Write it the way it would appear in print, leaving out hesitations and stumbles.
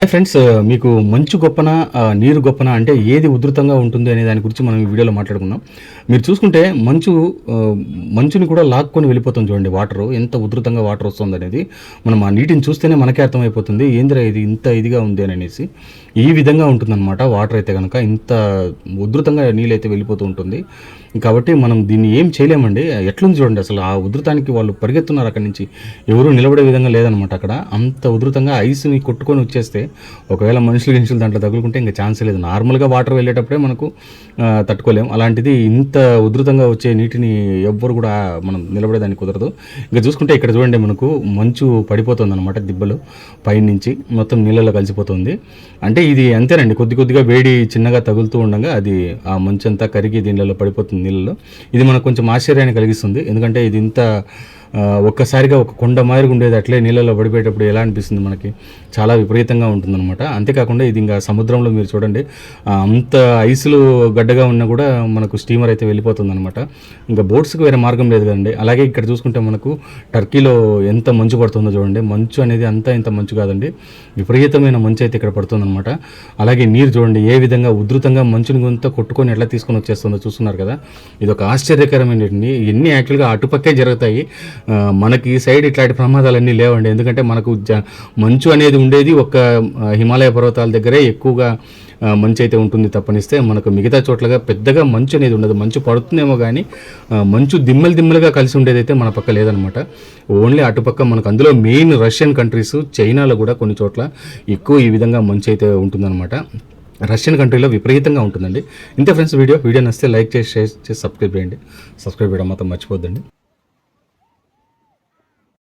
Friends, మీకు మంచు గొప్పనా నీరు గొప్పనా అంటే ఏది ఉధృతంగా ఉంటుంది అనే దాని గురించి మనం ఈ వీడియోలో మాట్లాడుకుందాం. మీరు చూసుకుంటే మంచుని కూడా లాక్కొని వెళ్ళిపోతుంది చూడండి. వాటరు ఎంత ఉధృతంగా వాటర్ వస్తుందనేది మనం ఆ నీటిని చూస్తేనే మనకే అర్థమైపోతుంది. ఏందిరా ఇది ఇంత ఇదిగా ఉంది అని అనేసి. ఈ విధంగా ఉంటుందన్నమాట వాటర్ అయితే కనుక. ఇంత ఉధృతంగా నీళ్ళైతే వెళ్ళిపోతూ ఉంటుంది. కాబట్టి మనం దీన్ని ఏం చేయలేమండి. ఎట్లుంది చూడండి అసలు. ఆ ఉధృతానికి వాళ్ళు పరిగెత్తున్నారు అక్కడి నుంచి. ఎవరు నిలబడే విధంగా లేదనమాట అక్కడ. అంత ఉధృతంగా ఐస్‌ని కొట్టుకొని వచ్చేస్తే ఒకవేళ మనుషులు దాంట్లో తగులుకుంటే ఇంక ఛాన్సే లేదు. నార్మల్‌గా వాటర్ వెళ్ళేటప్పుడే మనకు తట్టుకోలేం. అలాంటిది ఇంత ఉధృతంగా వచ్చే నీటిని ఎవ్వరు కూడా మనం నిలబడేదానికి కుదరదు. ఇంక చూసుకుంటే ఇక్కడ చూడండి, మనకు మంచు పడిపోతుందన్నమాట దిబ్బలు పైనుంచి మొత్తం నీళ్ళలో కలిసిపోతుంది. అంటే ఇది అంతేనండి, కొద్దిగా వేడి చిన్నగా తగులుతూ ఉండగా అది ఆ మంచంతా కరిగి దీనిలో పడిపోతుంది నీళ్ళలో. ఇది మనకు కొంచెం ఆశ్చర్యాన్ని కలిగిస్తుంది. ఎందుకంటే ఇది ఇంత ఒక్కసారిగా ఒక కొండ మాదిరిగా ఉండేది అట్లే నీళ్ళలో పడిపోయేటప్పుడు ఎలా అనిపిస్తుంది మనకి, చాలా విపరీతంగా ఉంటుందన్నమాట. అంతేకాకుండా ఇది ఇంకా సముద్రంలో మీరు చూడండి, అంత ఐసులు గడ్డగా ఉన్నా కూడా మనకు స్టీమర్ అయితే వెళ్ళిపోతుందన్నమాట. ఇంకా బోట్స్కి వేరే మార్గం లేదు కదండి. అలాగే ఇక్కడ చూసుకుంటే మనకు టర్కీలో ఎంత మంచు పడుతుందో చూడండి. మంచు అనేది ఇంత మంచు కాదండి, విపరీతమైన మంచు అయితే ఇక్కడ పడుతుందన్నమాట. అలాగే నీరు చూడండి ఏ విధంగా ఉధృతంగా మంచుని గుంత కొట్టుకొని ఎట్లా తీసుకొని వచ్చేస్తుందో చూస్తున్నారు కదా. ఇది ఒక ఆశ్చర్యకరమైనటువంటి. ఇవన్నీ యాక్చువల్గా అటుపక్కే జరుగుతాయి. మనకి ఈ సైడ్ ఇట్లాంటి ప్రమాదాలన్నీ లేవండి. ఎందుకంటే మనకు మంచు అనేది ఉండేది ఒక హిమాలయ పర్వతాల దగ్గరే ఎక్కువగా మంచు అయితే ఉంటుంది తప్పనిస్తే. మనకు మిగతా చోట్లగా పెద్దగా మంచు అనేది ఉండదు. మంచు పడుతుందేమో కానీ మంచు దిమ్మలుగా కలిసి ఉండేదైతే మన పక్క లేదనమాట. ఓన్లీ అటుపక్క మనకు, అందులో మెయిన్ రష్యన్ కంట్రీస్, చైనాలో కూడా కొన్ని చోట్ల ఎక్కువ ఈ విధంగా మంచు అయితే ఉంటుందన్నమాట. రష్యన్ కంట్రీలో విపరీతంగా ఉంటుందండి. ఇంతే ఫ్రెండ్స్, వీడియో నచ్చితే లైక్ చేసి, షేర్ చేసి, సబ్స్క్రైబ్ చేయండి. సబ్స్క్రైబ్ చేయడం మాత్రం మర్చిపోద్దండి.